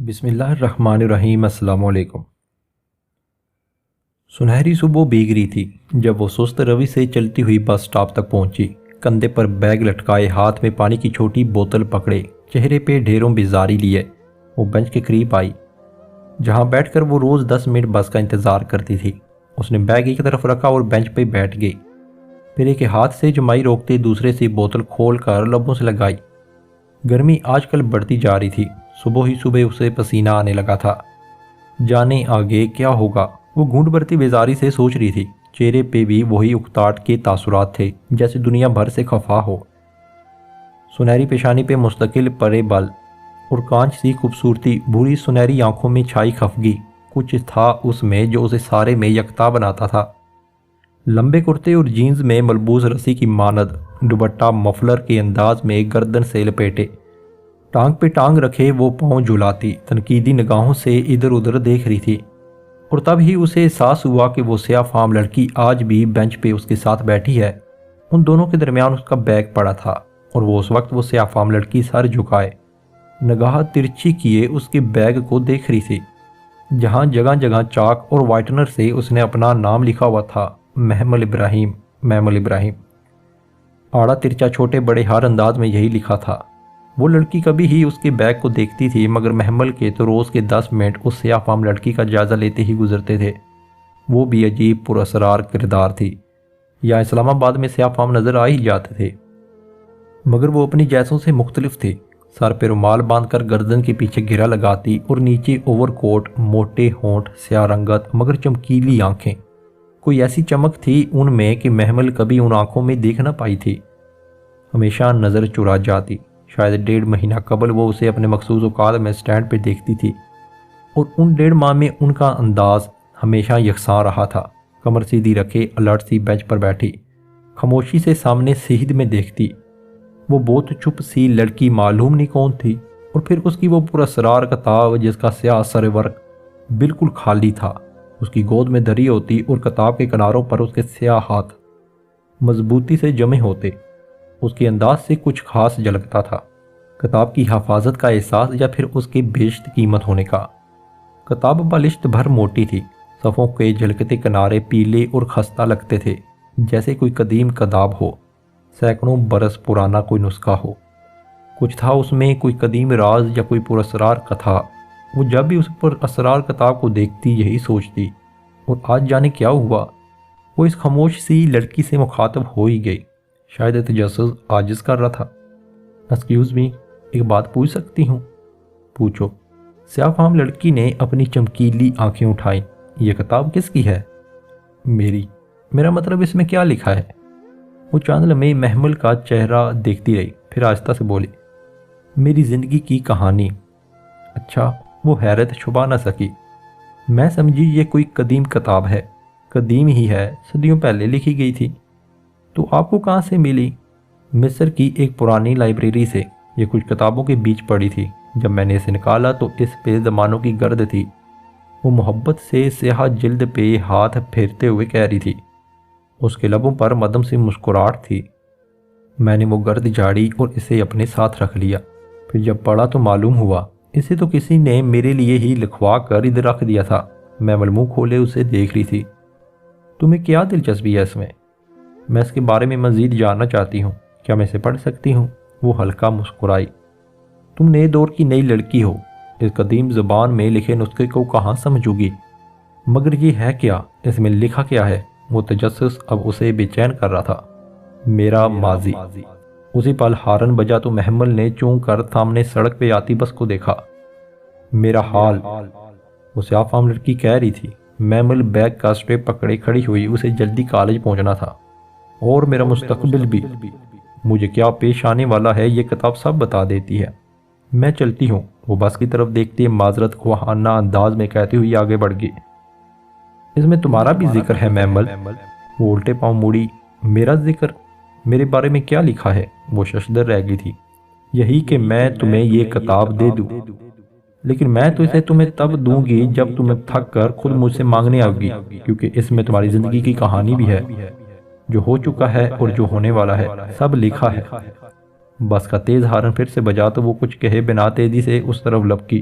بسم اللہ الرحمن الرحیم۔ السلام علیکم۔ سنہری صبح بیگ رہی تھی جب وہ سست روی سے چلتی ہوئی بس سٹاپ تک پہنچی۔ کندھے پر بیگ لٹکائے، ہاتھ میں پانی کی چھوٹی بوتل پکڑے، چہرے پہ ڈھیروں بیزاری لیے وہ بینچ کے قریب آئی جہاں بیٹھ کر وہ روز 10 منٹ بس کا انتظار کرتی تھی۔ اس نے بیگ ایک طرف رکھا اور بینچ پہ بیٹھ گئی، پھر ایک ہاتھ سے جمائی روکتے دوسرے سے بوتل کھول کر لبوں سے لگائی۔ گرمی آج کل بڑھتی جا رہی تھی، صبح ہی صبح اسے پسینہ آنے لگا تھا۔ جانے آگے کیا ہوگا، وہ گھونٹ بھرتی بیزاری سے سوچ رہی تھی۔ چہرے پہ بھی وہی اکتاہٹ کے تاثرات تھے جیسے دنیا بھر سے خفا ہو۔ سنہری پیشانی پہ مستقل پڑے بل اور کانچ سی خوبصورتی، بھوری سنہری آنکھوں میں چھائی خفگی، کچھ تھا اس میں جو اسے سارے میں یکتا بناتا تھا۔ لمبے کرتے اور جینز میں ملبوس رسی کی مانند، دوپٹہ مفلر کے انداز میں گردن سے لپیٹے، ٹانگ پہ ٹانگ رکھے وہ پاؤں جھلاتی تنقیدی نگاہوں سے ادھر ادھر دیکھ رہی تھی۔ اور تب ہی اسے احساس ہوا کہ وہ سیاہ فام لڑکی آج بھی بینچ پہ اس کے ساتھ بیٹھی ہے۔ ان دونوں کے درمیان اس کا بیگ پڑا تھا اور وہ اس وقت وہ سیاہ فام لڑکی سر جھکائے، نگاہ ترچھی کیے اس کے بیگ کو دیکھ رہی تھی، جہاں جگہ جگہ چاک اور وائٹنر سے اس نے اپنا نام لکھا ہوا تھا، محمل ابراہیم۔ محمل ابراہیم آڑا ترچا چھوٹے بڑے ہر انداز میں یہی لکھا تھا۔ وہ لڑکی کبھی ہی اس کے بیگ کو دیکھتی تھی، مگر محمل کے تو روز کے 10 منٹ اس سیاہ فام لڑکی کا جائزہ لیتے ہی گزرتے تھے۔ وہ بھی عجیب پراسرار کردار تھی، یا اسلام آباد میں سیاہ فام نظر آ ہی جاتے تھے، مگر وہ اپنی جیسوں سے مختلف تھے۔ سر پہ رومال باندھ کر گردن کے پیچھے گھیرا لگاتی اور نیچے اوور کوٹ، موٹے ہونٹ، سیاہ رنگت مگر چمکیلی آنکھیں۔ کوئی ایسی چمک تھی ان میں کہ محمل کبھی ان آنکھوں میں دیکھ نہ پائی تھی، ہمیشہ نظر چرا جاتی۔ شاید 1.5 مہینہ قبل وہ اسے اپنے مخصوص اوقات میں سٹینڈ پہ دیکھتی تھی، اور ان 1.5 ماہ میں ان کا انداز ہمیشہ یکساں رہا تھا۔ کمر سیدھی رکھے، الرٹ سی بینچ پر بیٹھی، خاموشی سے سامنے سیدھ میں دیکھتی۔ وہ بہت چپ سی لڑکی معلوم نہیں کون تھی، اور پھر اس کی وہ پراسرار کتاب جس کا سیاہ سر ورق بالکل خالی تھا اس کی گود میں دھری ہوتی، اور کتاب کے کناروں پر اس کے سیاہ ہاتھ مضبوطی سے جمے ہوتے۔ اس کے انداز سے کچھ خاص جھلکتا تھا، کتاب کی حفاظت کا احساس یا پھر اس کے بیشت قیمت ہونے کا۔ کتاب بالشت بھر موٹی تھی، صفوں کے جھلکتے کنارے پیلے اور خستہ لگتے تھے جیسے کوئی قدیم کتاب ہو، سینکڑوں برس پرانا کوئی نسخہ ہو۔ کچھ تھا اس میں، کوئی قدیم راز یا کوئی پراسرار کتھا۔ وہ جب بھی اس پر اسرار کتاب کو دیکھتی یہی سوچتی، اور آج جانے کیا ہوا، وہ اس خاموش سی لڑکی سے مخاطب ہو ہی گئی۔ شاید تجسس عاجز کر رہا تھا۔ ایکسکیوز می، ایک بات پوچھ سکتی ہوں؟ پوچھو۔ سیاہ فام لڑکی نے اپنی چمکیلی آنکھیں اٹھائیں۔ یہ کتاب کس کی ہے؟ میری۔ میرا مطلب اس میں کیا لکھا ہے؟ وہ چند لمحے محمل کا چہرہ دیکھتی رہی، پھر آہستہ سے بولی، میری زندگی کی کہانی۔ اچھا، وہ حیرت چھپا نہ سکی۔ میں سمجھی یہ کوئی قدیم کتاب ہے۔ قدیم ہی ہے، صدیوں پہلے لکھی گئی تھی۔ تو آپ کو کہاں سے ملی؟ مصر کی ایک پرانی لائبریری سے۔ یہ کچھ کتابوں کے بیچ پڑی تھی، جب میں نے اسے نکالا تو اس پہ زمانوں کی گرد تھی۔ وہ محبت سے سیاہ جلد پہ ہاتھ پھیرتے ہوئے کہہ رہی تھی۔ اس کے لبوں پر مدھم سی مسکراہٹ تھی۔ میں نے وہ گرد جھاڑی اور اسے اپنے ساتھ رکھ لیا۔ پھر جب پڑھا تو معلوم ہوا اسے تو کسی نے میرے لیے ہی لکھوا کر ادھر رکھ دیا تھا۔ میں منہ کھولے اسے دیکھ رہی تھی۔ تمہیں کیا دلچسپی ہے اس میں اس کے بارے میں مزید جاننا چاہتی ہوں۔ کیا میں اسے پڑھ سکتی ہوں؟ وہ ہلکا مسکرائی۔ تم نئے دور کی نئی لڑکی ہو، اس قدیم زبان میں لکھے نسخے کو کہاں سمجھو گی؟ مگر یہ ہے کیا؟ اس میں لکھا کیا ہے؟ وہ تجسس اب اسے بے چین کر رہا تھا۔ میرا ماضی۔ اسی پل ہارن بجا تو محمل نے چون کر سامنے سڑک پہ آتی بس کو دیکھا۔ میرا حال، وہ سیاہ فام لڑکی کہہ رہی تھی۔ محمل بیگ کا سٹریپ پکڑے کھڑی ہوئی، اسے جلدی کالج پہنچنا تھا، اور میرا مستقبل بھی۔ مجھے کیا پیش آنے والا ہے یہ کتاب سب بتا دیتی ہے۔ میں چلتی ہوں، وہ بس کی طرف دیکھتے معذرت خواہانہ انداز میں کہتی ہوئی آگے بڑھ گئی۔ اس میں تمہارا بھی ذکر ہے محمل؟ وہ الٹے پاؤں موڑی۔ میرا ذکر؟ میرے بارے میں کیا لکھا ہے؟ وہ ششدر رہ گئی تھی۔ یہی کہ میں تمہیں یہ کتاب دے دوں، لیکن میں تو اسے تمہیں تب دوں گی جب تمہیں تھک کر خود مجھ سے مانگنے آؤ گی، کیونکہ اس میں تمہاری زندگی کی کہانی بھی ہے، جو ہو چکا ہے اور جو ہونے والا ہے، سب لکھا ہے۔ بس کا تیز ہارن پھر سے بجا تو وہ کچھ کہے بنا تیزی سے اس طرف لپکی۔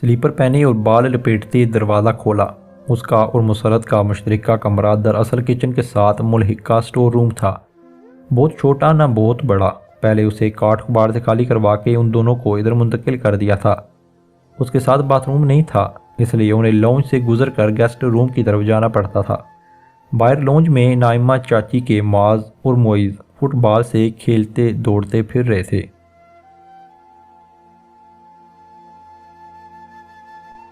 سلیپر پہنے اور بال لپیٹتے دروازہ کھولا۔ اس کا اور مسرت کا مشترکہ کمرہ دراصل کچن کے ساتھ ملحقہ سٹور روم تھا، بہت چھوٹا نہ بہت بڑا۔ پہلے اسے کاٹ کباڑ سے خالی کروا کے ان دونوں کو ادھر منتقل کر دیا تھا۔ اس کے ساتھ باتھ روم نہیں تھا، اس لیے انہیں لونج سے گزر کر گیسٹ روم کی طرف جانا پڑتا تھا۔ باہر لونج میں نائمہ چاچی کے معاذ اور معیز فٹ بال سے کھیلتے دوڑتے پھر رہے تھے۔